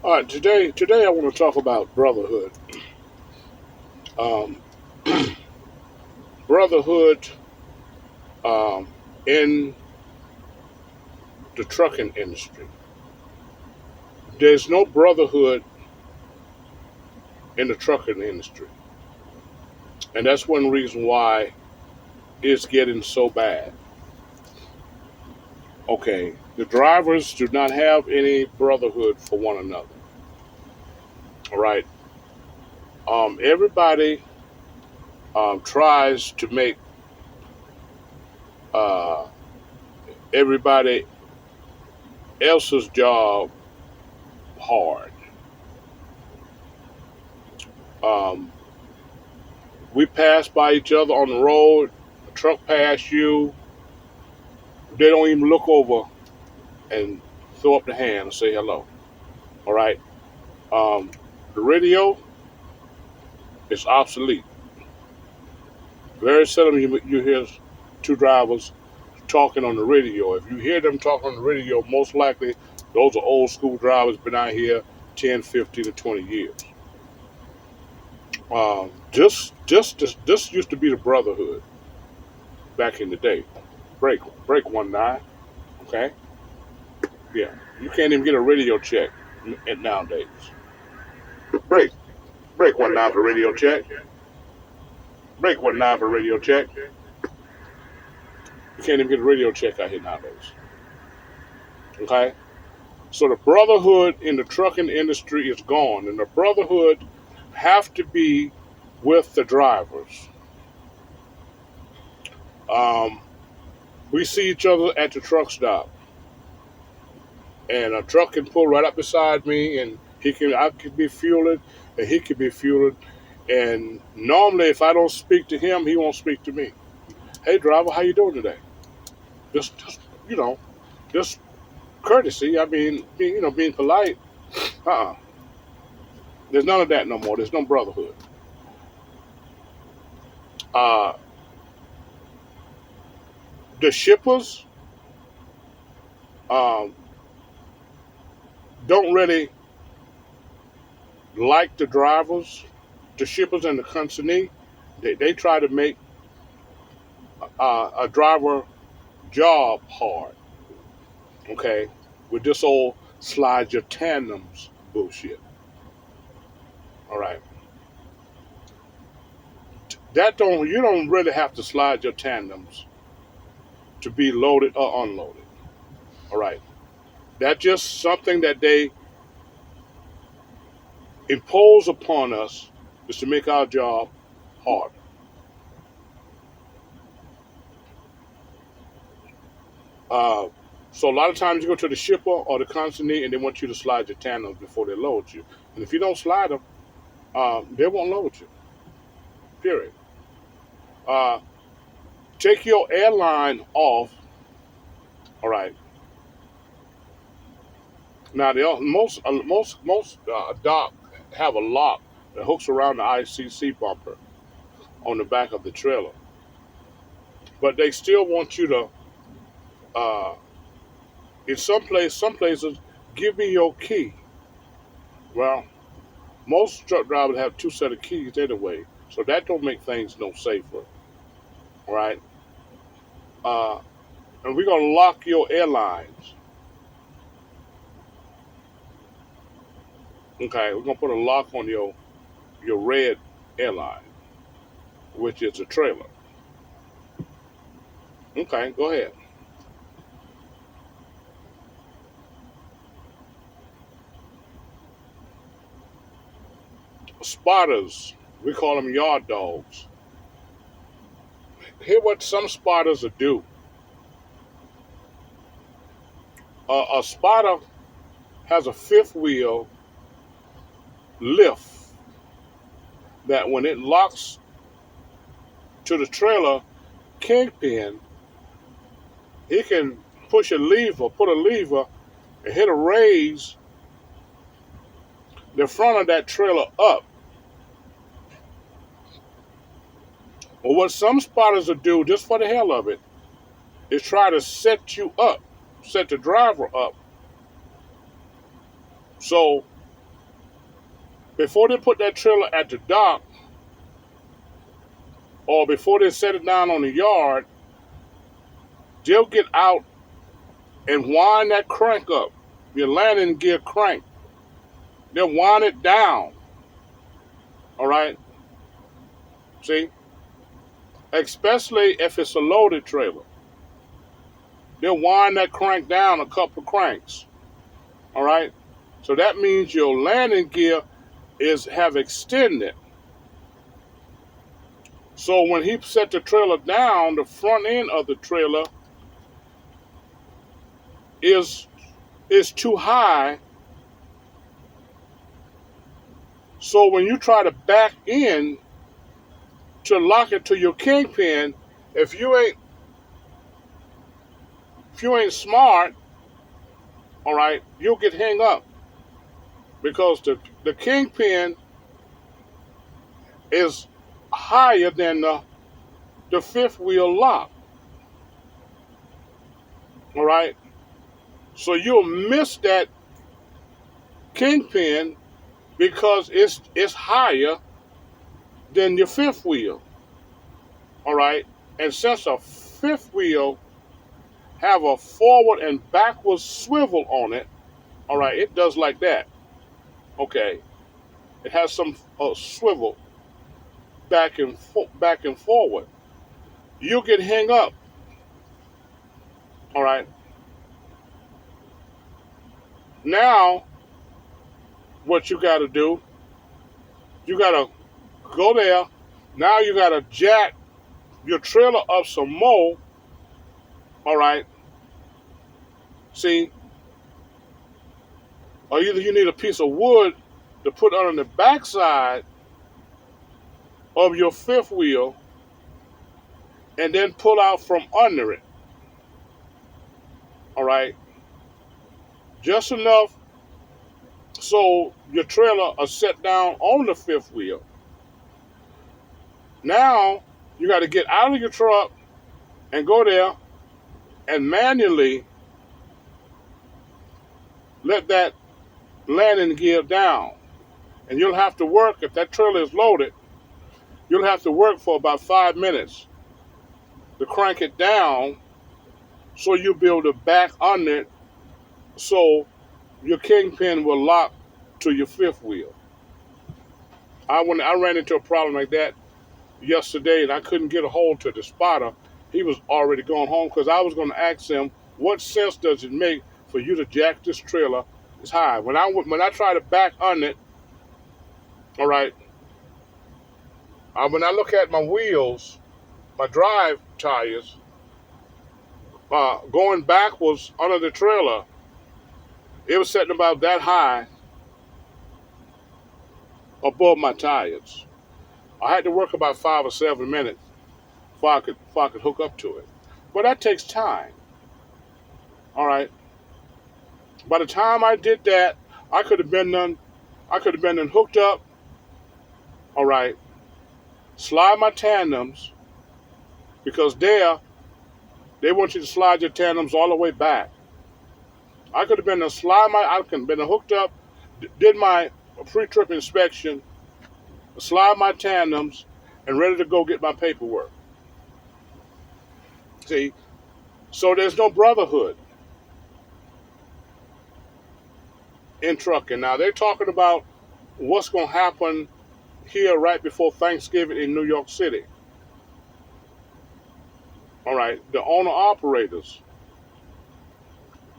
All right, today I want to talk about brotherhood. Um, brotherhood in the trucking industry. There's no brotherhood in the trucking industry, and that's one reason why it's getting so bad. Okay, the drivers do not have any brotherhood for one another. All right, everybody tries to make uh, everybody else's job hard. Um, we pass by each other on the road. A truck pass you. They don't even look over and throw up the hand and say hello. All right. Um, the radio is obsolete. Very seldom you hear two drivers talking on the radio. If you hear them talking on the radio, most likely those are old school drivers been out here 10, 15, to 20 years. This used to be the brotherhood back in the day. Break 1 9. Okay. Yeah. You can't even get a radio check nowadays. Break. Break 1 9 for radio check. Break 1 9 for radio check. You can't even get a radio check out here nowadays. Okay? So the brotherhood in the trucking industry is gone. And the brotherhood have to be with the drivers. Um, we see each other at the truck stop. And a truck can pull right up beside me and I could be fueling and he could be fueling. And normally if I don't speak to him, he won't speak to me. Hey driver, how you doing today? Just you know, just courtesy. I mean, being polite. Uh-uh. There's none of that no more. There's no brotherhood. Uh, the shippers um, don't really like the drivers. The shippers and the consignee, they try to make a driver job hard. Okay, with this old slide your tandems bullshit. All right, that don't you don't really have to slide your tandems to be loaded or unloaded. All right, that's just something that they impose upon us is to make our job harder. Uh, so a lot of times you go to the shipper or the consignee and they want you to slide your tandems before they load you. And if you don't slide them, they won't load you. Period. Uh, take your airline off. All right. Now most dock have a lock that hooks around the ICC bumper on the back of the trailer, but they still want you to. Uh, in some places, give me your key. Well, most truck drivers have two set of keys anyway, so that don't make things no safer. All right. Uh, and we're gonna lock your airlines. Okay, we're gonna put a lock on your red airline, which is a trailer. Okay, go ahead. Spotters, we call them yard dogs. Here, what some spotters will do. A spotter has a fifth wheel lift that when it locks to the trailer kingpin, he can put a lever, and hit a raise the front of that trailer up. Well, what some spotters will do, just for the hell of it, is try to set you up, set the driver up. So before they put that trailer at the dock or before they set it down on the yard, they'll get out and wind that crank up, your landing gear crank. They'll wind it down. All right? See? Especially if it's a loaded trailer. They'll wind that crank down a couple of cranks. All right? So that means your landing gear have extended. So when he set the trailer down, the front end of the trailer is too high. So when you try to back in to lock it to your kingpin, if you ain't smart, all right, you'll get hung up because the kingpin is higher than the fifth wheel lock. All right, so you'll miss that kingpin because it's higher than your fifth wheel. All right, and since a fifth wheel have a forward and backward swivel on it, all right, it does like that. Okay, it has some swivel back and forward. You'll get hung up. All right. Now, what you got to do? You got to go there. Now you got to jack your trailer up some more. All right. See, or either you need a piece of wood to put on the backside of your fifth wheel and then pull out from under it. All right. Just enough so your trailer is set down on the fifth wheel. Now you got to get out of your truck and go there and manually let that landing gear down. And you'll have to work, if that trailer is loaded, you'll have to work for about 5 minutes to crank it down so you'll be able to back under it so your kingpin will lock to your fifth wheel. I ran into a problem like that yesterday and I couldn't get a hold to the spotter. He was already going home because I was going to ask him, what sense does it make for you to jack this trailer as high? When I try to back under it, all right, when I look at my wheels, my drive tires, going backwards under the trailer, it was setting about that high above my tires. I had to work about 5 or 7 minutes before I could hook up to it. But that takes time. All right. By the time I did that, I could have been done hooked up. All right. Slide my tandems, because they want you to slide your tandems all the way back. I could have been hooked up, did my pre-trip inspection, slide my tandems, and ready to go get my paperwork. See, so there's no brotherhood in trucking. Now they're talking about what's going to happen here right before Thanksgiving in New York City. All right, the owner-operators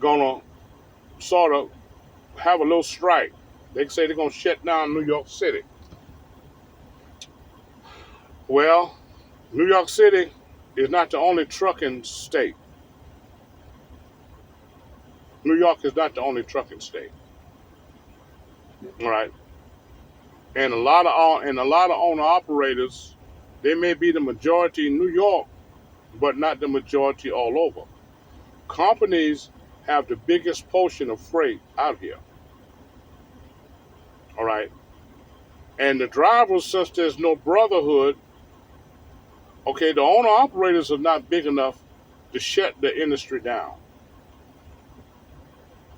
gonna sort of have a little strike. They say they're gonna shut down New York City. Well, New York City is not the only trucking state. New York is not the only trucking state. All right, and a lot of owner-operators, they may be the majority in New York, but not the majority all over. Companies have the biggest portion of freight out here. All right. And the drivers, since there's no brotherhood, okay, the owner operators are not big enough to shut the industry down.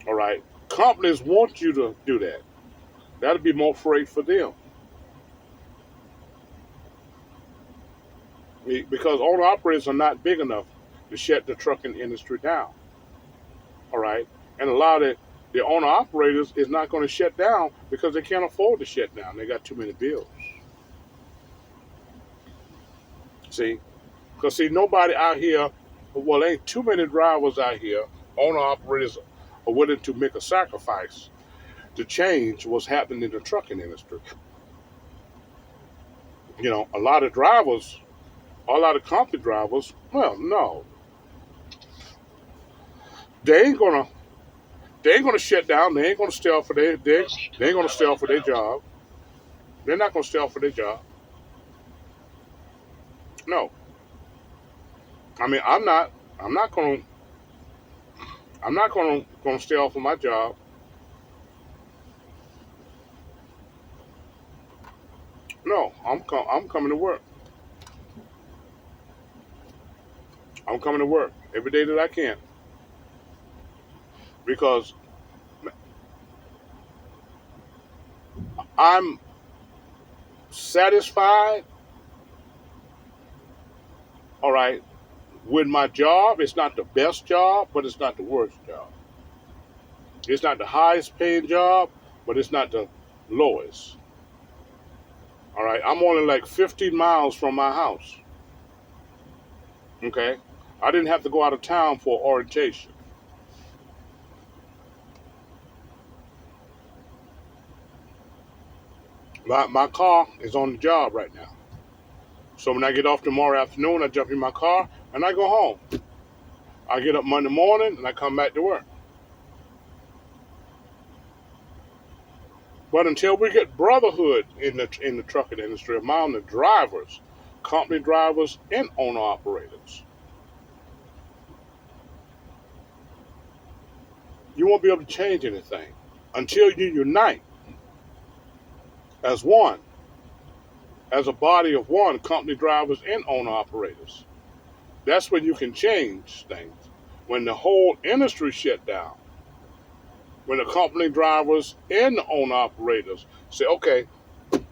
All right. Companies want you to do that. That'll be more freight for them. Because owner operators are not big enough to shut the trucking industry down. All right, and a lot of the owner operators is not going to shut down because they can't afford to shut down. They got too many bills. See, because see nobody out here. Well, ain't too many drivers out here. Owner operators are willing to make a sacrifice to change what's happening in the trucking industry. A lot of drivers, a lot of company drivers. Well, no, they ain't gonna. They ain't gonna shut down. They ain't gonna stay off for they ain't gonna stay off for their job. They're not gonna stay off for their job. No, I mean I'm not. I'm not gonna. I'm not gonna stay off of my job. No, I'm coming to work. I'm coming to work every day that I can because I'm satisfied. All right, with my job. It's not the best job, but it's not the worst job. It's not the highest paying job, but it's not the lowest. All right, I'm only like 15 miles from my house. Okay, I didn't have to go out of town for orientation. My car is on the job right now. So when I get off tomorrow afternoon, I jump in my car and I go home. I get up Monday morning and I come back to work. But until we get brotherhood in the trucking industry among the drivers, company drivers and owner operators, you won't be able to change anything until you unite as one, as a body of one, company drivers and owner operators. That's when you can change things. When the whole industry shut down, when the company drivers and the owner operators say, "Okay,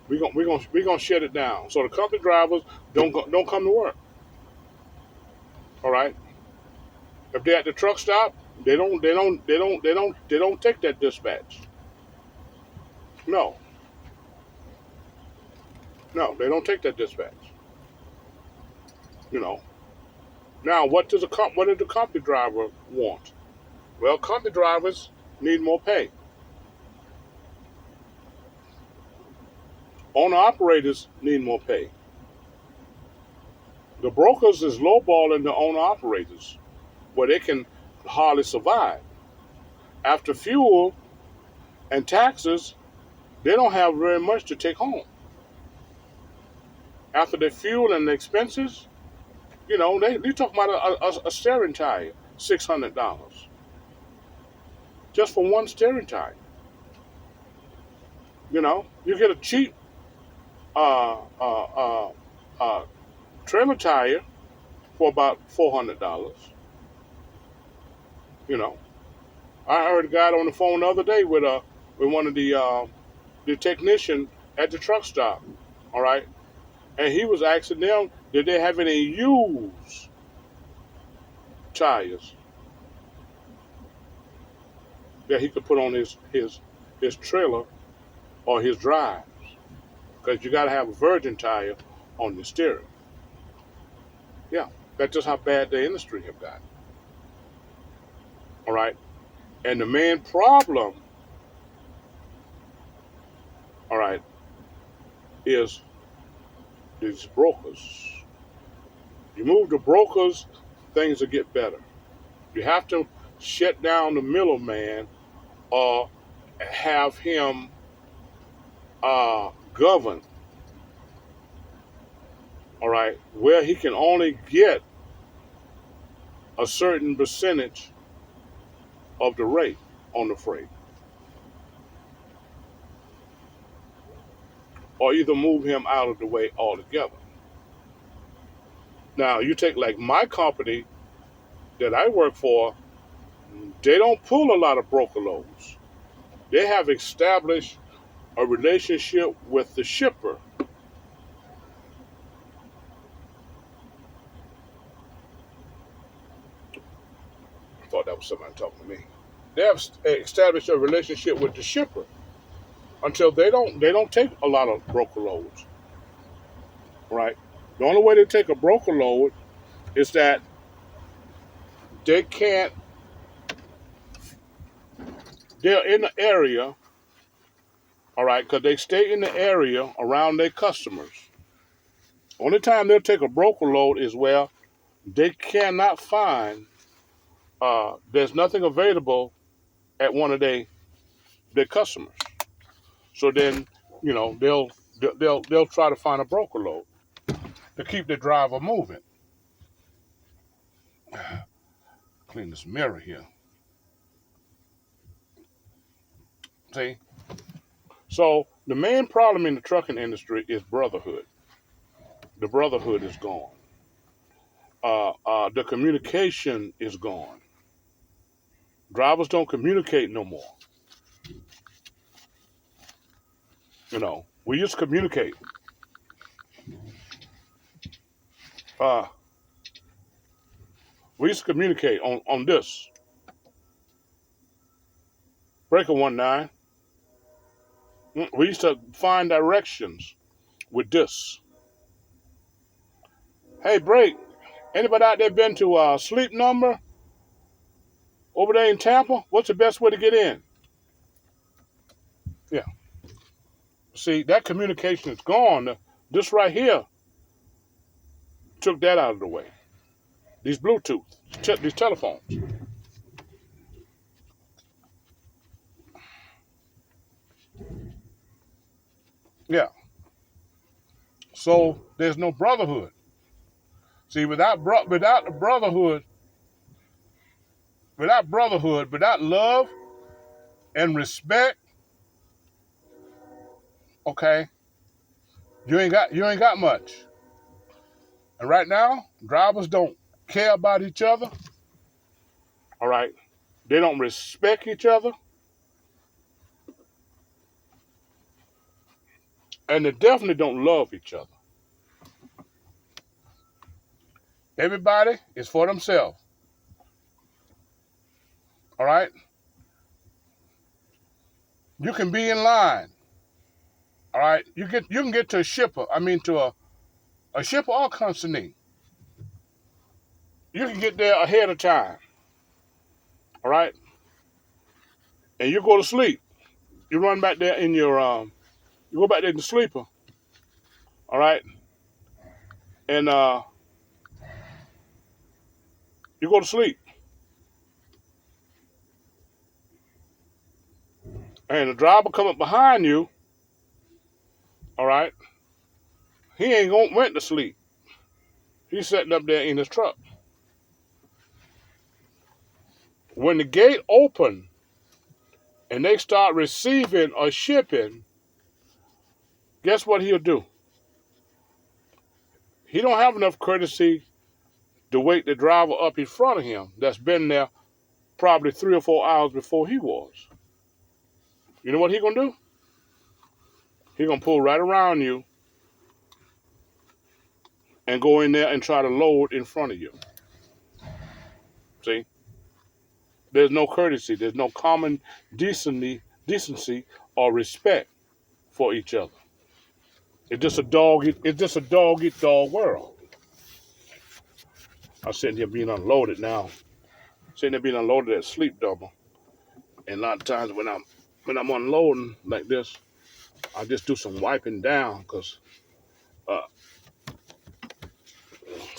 we're gonna shut it down," so the company drivers don't come to work. All right, if they're at the truck stop, they don't take that dispatch. No, no, they don't take that dispatch. You know. Now, what does the company driver want? Well, company drivers need more pay. Owner operators need more pay. The brokers is lowballing the owner operators where they can hardly survive. After fuel and taxes, they don't have very much to take home. After the fuel and the expenses, they talk about a steering tire, $600 just for one steering tire. You get a cheap uh, uh, uh, uh, trailer tire for about $400. You know, I heard a guy on the phone the other day with one of the technician at the truck stop. All right, and he was asking them, did they have any used tires that he could put on his trailer or his drive? Because you got to have a virgin tire on your steering. Yeah, that's just how bad the industry have got. All right, and the main problem, all right, is these brokers. You move the brokers, things will get better. You have to shut down the middleman or have him govern, all right, where he can only get a certain percentage of the rate on the freight, or either move him out of the way altogether. Now, you take like my company that I work for, they don't pull a lot of broker loads. They have established a relationship with the shipper. I thought that was somebody talking to me. They have established a relationship with the shipper until they don't take a lot of broker loads, right? The only way they take a broker load is that they can't. They're in the area, all right, because they stay in the area around their customers. Only time they'll take a broker load is where they cannot find. There's nothing available at one of their customers. So then, they'll try to find a broker load to keep the driver moving. Clean this mirror here. See? So the main problem in the trucking industry is brotherhood. The brotherhood is gone. The communication is gone. Drivers don't communicate no more. We used to communicate. Uh, we used to communicate on this. Breaker 19. We used to find directions with this. Hey, break. Anybody out there been to Sleep Number over there in Tampa? What's the best way to get in? Yeah. See, that communication is gone. This right here took that out of the way. These Bluetooth, these telephones. Yeah. So there's no brotherhood. See, without the brotherhood, without love and respect, okay, you ain't got much. And right now, drivers don't care about each other. All right. They don't respect each other. And they definitely don't love each other. Everybody is for themselves. All right. You can be in line. All right. You can get to a shipper. I mean to a shipper or consignee. You can get there ahead of time. All right. And you go to sleep. You run back there in your you go back there in the sleeper. All right. And you go to sleep. And the driver coming behind you, all right, he ain't went to sleep. He's sitting up there in his truck. When the gate open and they start receiving or shipping, guess what he'll do? He don't have enough courtesy to wake the driver up in front of him that's been there probably 3 or 4 hours before he was. You know what he gonna do? He gonna pull right around you and go in there and try to load in front of you. See? There's no courtesy. There's no common decency or respect for each other. It's just a dog. It's just a dog eat dog world. I'm sitting here being unloaded now. Sitting there being unloaded at Sleep Double, and a lot of times when I'm unloading like this, I just do some wiping down because uh,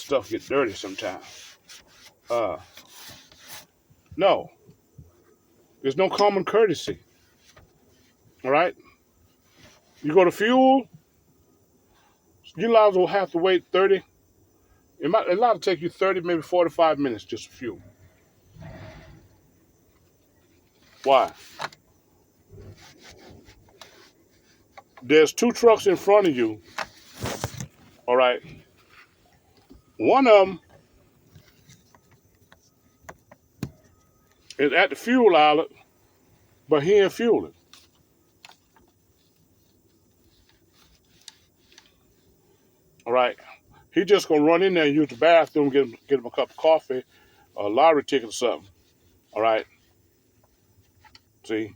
stuff get dirty sometimes. Uh, no, there's no common courtesy. All right, you go to fuel, you lives will have to wait 30. It might a lot to take you 30, maybe 45 minutes just to fuel. Why? There's two trucks in front of you. All right, one of them is at the fuel outlet, but he ain't fueling. right? He just gonna run in there and use the bathroom, get him a cup of coffee, a lottery ticket or something. All right. See,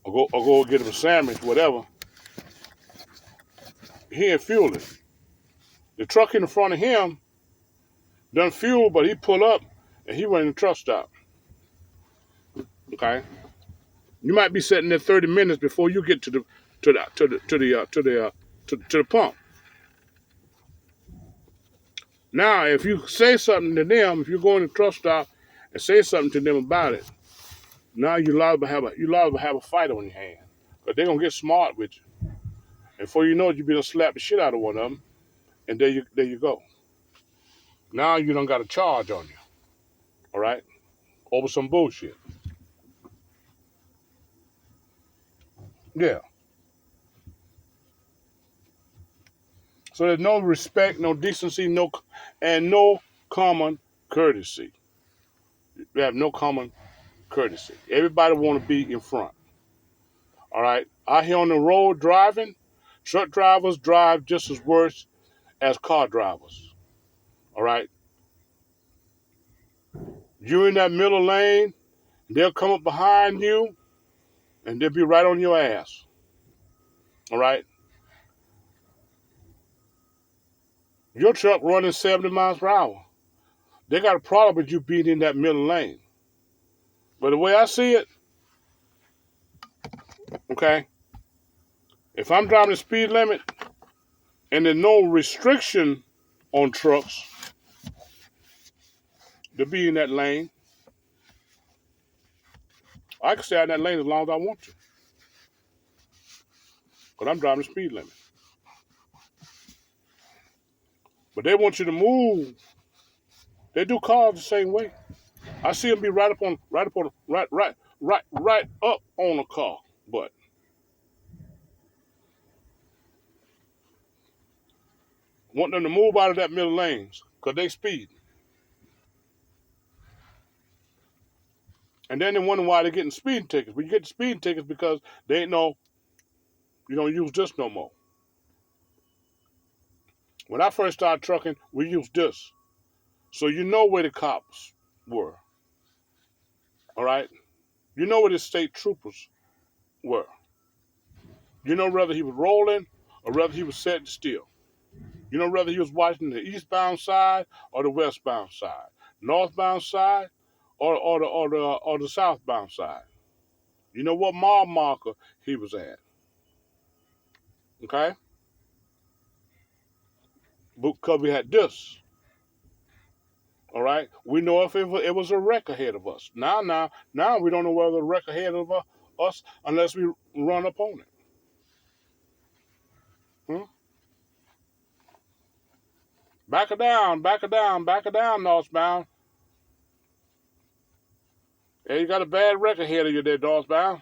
or go get him a sandwich, whatever. He ain't fueling. The truck in the front of him done fuel, but he pull up and he run in the truck stop. Okay. You might be sitting there 30 minutes before you get to the pump. Now, if you say something to them, if you go in the truck stop and say something to them about it, now you liable to have a fight on your hand, because they're gonna get smart with you, and before you know it, you be gonna slap the shit out of one of them, and there you go. Now you don't got a charge on you, all right, over some bullshit. Yeah. So there's no respect, no decency, no common courtesy. We have no common courtesy. Everybody want to be in front. All right. Out here on the road driving, truck drivers drive just as worse as car drivers. All right. You in that middle lane, they'll come up behind you and they'll be right on your ass. All right. Your truck running 70 miles per hour. They got a problem with you being in that middle lane. But the way I see it, okay, if I'm driving the speed limit and there's no restriction on trucks to be in that lane, I can stay in that lane as long as I want to, because I'm driving the speed limit. But they want you to move. They do cars the same way. I see them be right up on a car, but want them to move out of that middle lanes because they speed. And then they wonder why they're getting speeding tickets. But you get the speeding tickets because they ain't know you don't use this no more. When I first started trucking, we used this. So you know where the cops were. All right? You know where the state troopers were. You know whether he was rolling or whether he was sitting still. You know whether he was watching the eastbound side or the westbound side, northbound side or the southbound side. You know what mile marker he was at. Okay? Because we had this. All right? We know if it was a wreck ahead of us. Now we don't know whether the wreck ahead of us unless we run up on it. Hmm? Back it down, back it down, back it down, northbound. Yeah, you got a bad wreck ahead of you there, northbound.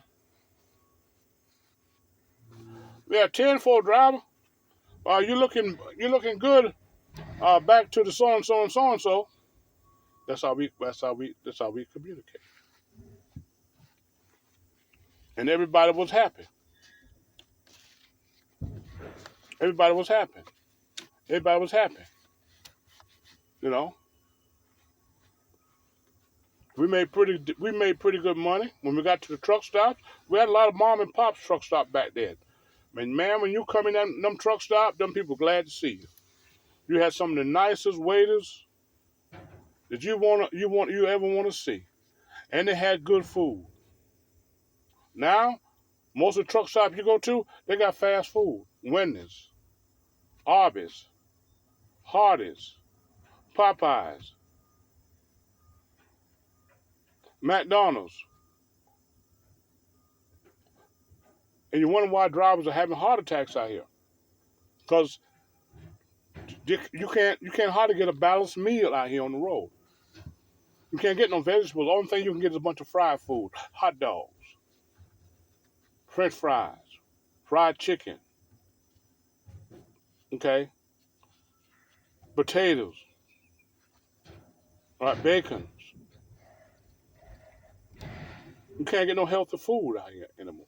Yeah, 10-4 driver. You looking good. Back to the so and so and so and so. That's how we communicate. And everybody was happy. Everybody was happy. Everybody was happy. You know, we made pretty good money when we got to the truck stops. We had a lot of mom and pops truck stop back then. Man, when you come in them truck stop, them people glad to see you. You had some of the nicest waiters that you ever want to see, and they had good food. Now, most of the truck stops you go to, they got fast food. Wendy's, Arby's, Hardee's, Popeyes, McDonald's, and you wonder why drivers are having heart attacks out here. Because you can't hardly get a balanced meal out here on the road. You can't get no vegetables. The only thing you can get is a bunch of fried food, hot dogs, French fries, fried chicken, okay, potatoes, all right, bacon. You can't get no healthy food out here anymore.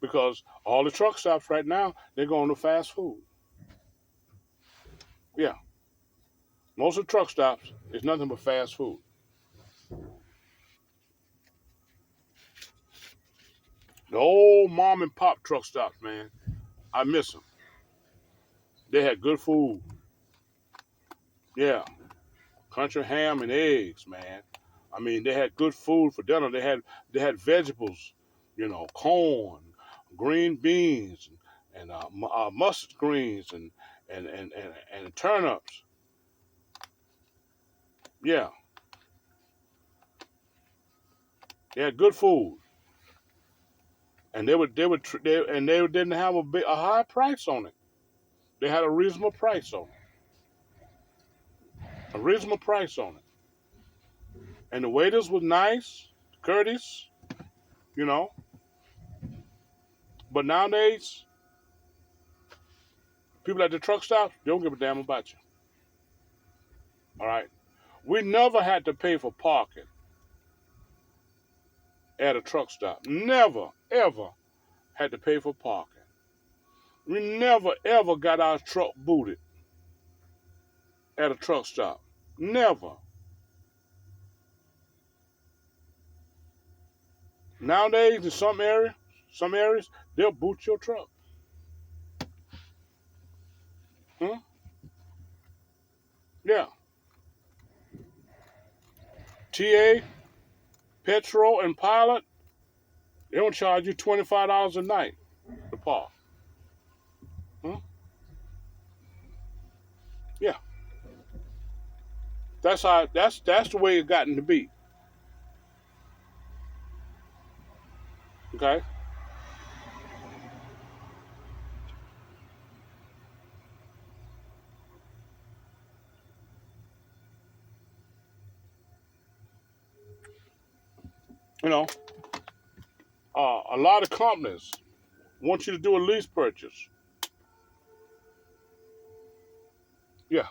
because all the truck stops right now, they're going to fast food. Yeah, most of the truck stops is nothing but fast food. The old mom and pop truck stops, man, I miss them. They had good food. Yeah, country ham and eggs, man. I mean, they had good food for dinner. They had vegetables, corn, green beans, and mustard greens and turnips. Yeah, they had good food, and they didn't have a high price on it. They had a reasonable price on it, a reasonable price on it, and the waiters was nice, courteous, you know. But nowadays, people at the truck stops, they don't give a damn about you. All right, we never had to pay for parking at a truck stop. Never, ever had to pay for parking. We never, ever got our truck booted at a truck stop. Never. Nowadays, in some areas, they'll boot your truck. Hmm? Yeah. TA, petrol, and pilot, they don't charge you $25 a night to park. Hmm? Yeah. That's the way it's gotten to be. Okay? You know, a lot of companies want you to do a lease purchase. Yeah.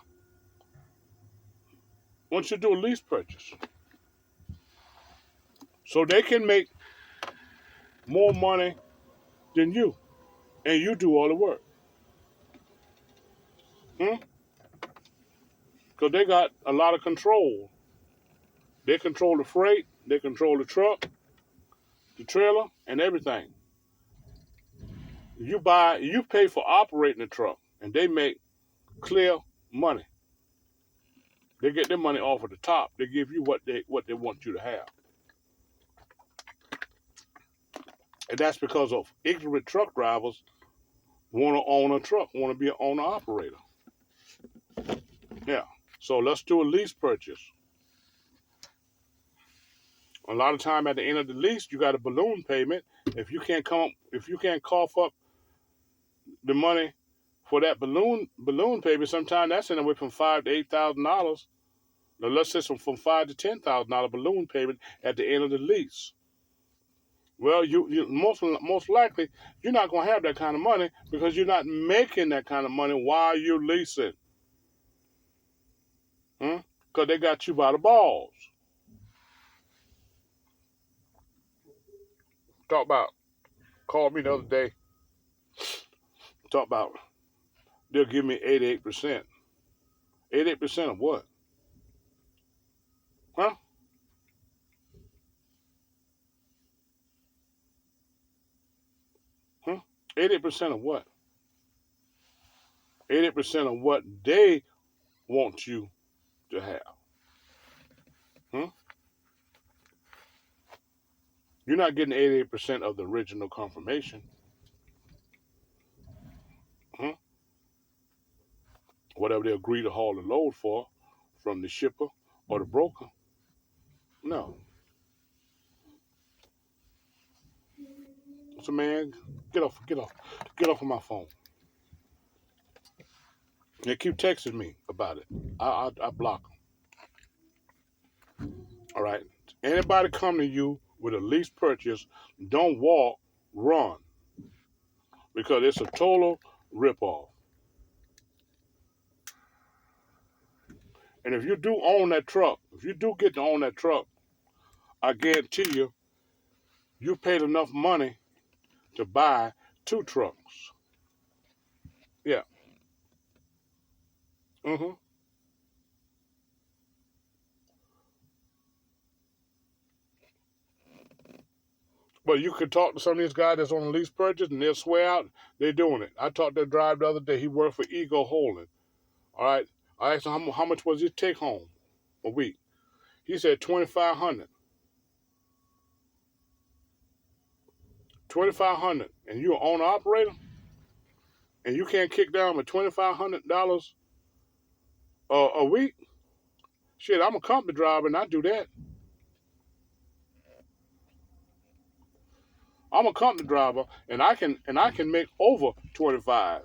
Want you to do a lease purchase. So they can make more money than you. And you do all the work. Hmm? Because they got a lot of control. They control the freight, they control the truck, the trailer, and everything. You pay for operating the truck, and they make clear money. They get their money off of the top. They give you what they want you to have. And that's because of ignorant truck drivers want to own a truck, want to be an owner operator. Yeah. So let's do a lease purchase. A lot of time at the end of the lease, you got a balloon payment. If you can't cough up the money for that balloon payment, sometimes that's anywhere from $5,000 to $8,000. Now let's say from $5,000 to $10,000 balloon payment at the end of the lease. Well, you most likely you're not going to have that kind of money because you're not making that kind of money while you're leasing. Because they got you by the balls. Talk about called me the other day. Talk about they'll give me 88%. 88% of what? Huh? 88% of what? 80% of what they want you to have. Hmm? You're not getting 88% of the original confirmation. Hmm? Whatever they agree to haul the load for from the shipper or the broker. No. So man, get off of my phone. They keep texting me about it. I block them. All right. Anybody come to you with a lease purchase, don't walk, run, because it's a total ripoff. And if you do own that truck, if you do get to own that truck, I guarantee you, you paid enough money to buy 2 trucks. Yeah. Hmm. But you could talk to some of these guys that's on a lease purchase, and they'll swear out they're doing it. I talked to a driver the other day. He worked for Ego Holding. All right. I asked him how much was his take home a week. He said 2,500. 2,500, and you're an owner operator, and you can't kick down with $2,500 a week. Shit, I'm a company driver, and I do that. I'm a company driver, and I can make over 25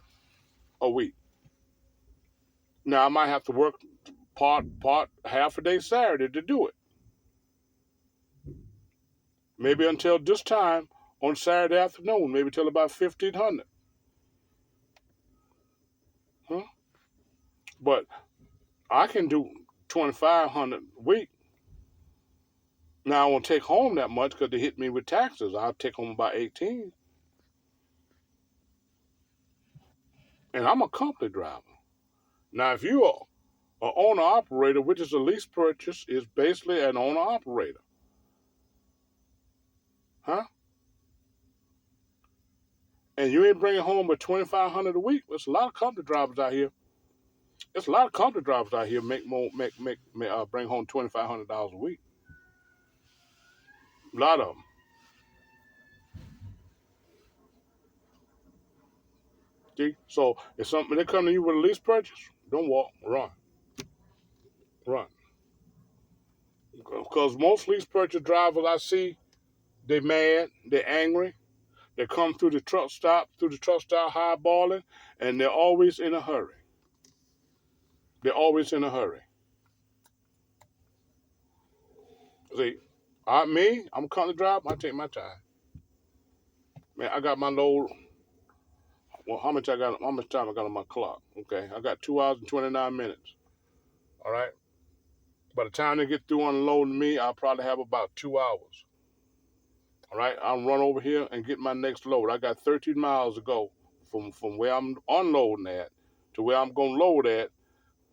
a week. Now I might have to work part half a day Saturday to do it. Maybe until this time on Saturday afternoon, maybe till about 1,500. Huh? But I can do 2,500 a week. Now I won't take home that much because they hit me with taxes. I'll take home about 18, and I'm a company driver. Now if you are an owner operator, which is a lease purchase, is basically an owner operator, huh? And you ain't bringing home but 2,500 a week. There's a lot of company drivers out here. There's a lot of company drivers out here bring home $2,500 a week. A lot of them. See, so if something they come to you with a lease purchase, don't walk, run, run. Because most lease purchase drivers I see, they mad, they angry. They come through the truck stop highballing, and they're always in a hurry. They're always in a hurry. See, I'm a company driver. I take my time. Man, I got my load. Well, how much I got? How much time I got on my clock? Okay, I got 2 hours and 29 minutes. All right. By the time they get through unloading me, I'll probably have about 2 hours. All right. I'll run over here and get my next load. I got 13 miles to go from where I'm unloading at to where I'm gonna load at,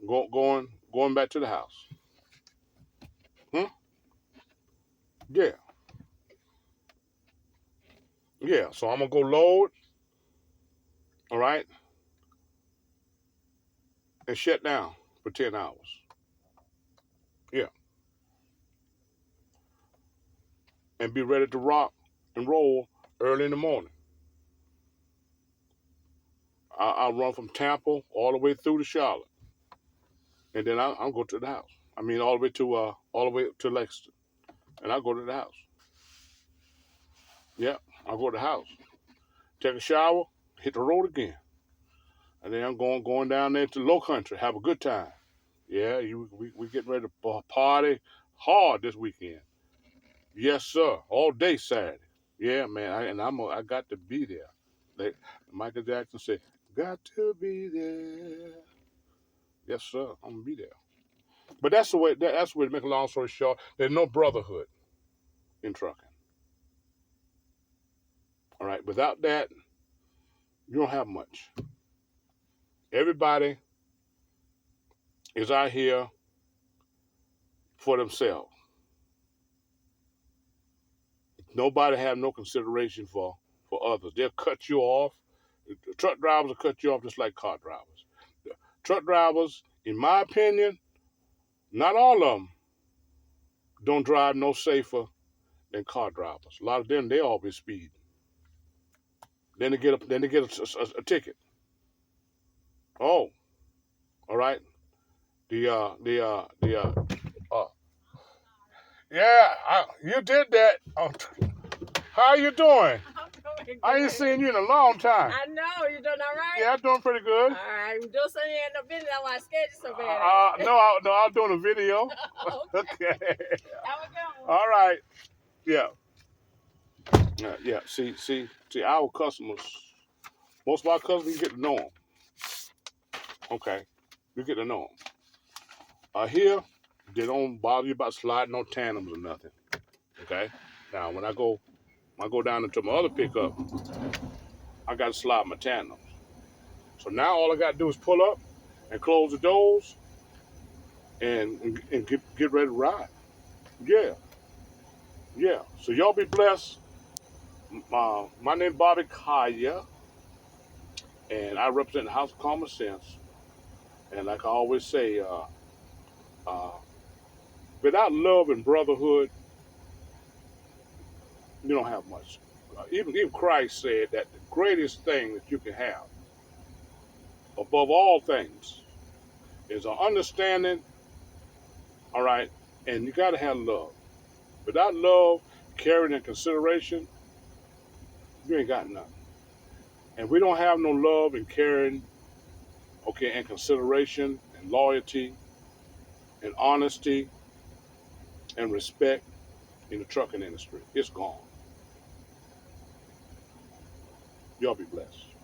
going back to the house. Hmm? Yeah. Yeah. So I'm gonna go load. All right, and shut down for 10 hours. Yeah, and be ready to rock and roll early in the morning. I'll run from Tampa all the way through to Charlotte, and then I'll go to the house. I mean, all the way to Lexington, and I'll go to the house. Yeah, I'll go to the house, take a shower, hit the road again, and then I'm going down there to Low Country, have a good time. Yeah, we getting ready to party hard this weekend. Yes, sir, all day Saturday. Yeah, man, I got to be there. Like Michael Jackson said, "Got to be there." Yes, sir, I'm gonna be there. But that's the way. That's the way. To make a long story short, there's no brotherhood in trucking. All right, without that, you don't have much. Everybody is out here for themselves. Nobody have no consideration for others. They'll cut you off. Truck drivers will cut you off just like car drivers. Truck drivers, in my opinion, not all of them don't drive no safer than car drivers. A lot of them, they always speed. Then they get a ticket. Oh, all right. Uh, yeah, you did that. Oh, how you doing? I'm doing I ain't seen you in a long time. I know, you doing all right? Yeah, I'm doing pretty good. All right, I'm doing something in the video. I scared you so bad. No, I'm doing a video. Okay. Have a good one. All right. Yeah. Yeah. See, our customers, most of our customers, you get to know them. Okay. You get to know them. Here, they don't bother you about sliding no tandems or nothing. Okay. Now, when I go I go down into my other pickup, I got to slide my tandems. So now all I got to do is pull up and close the doors and get ready to ride. Yeah, yeah. So y'all be blessed. My name is Bobby Kaya, and I represent the House of Common Sense. And like I always say, uh, without love and brotherhood, you don't have much. Even Christ said that the greatest thing that you can have, above all things, is an understanding. All right, and you got to have love. Without love, caring, and consideration, you ain't got nothing. And we don't have no love and caring, okay, and consideration and loyalty and honesty and respect in the trucking industry. It's gone. Y'all be blessed.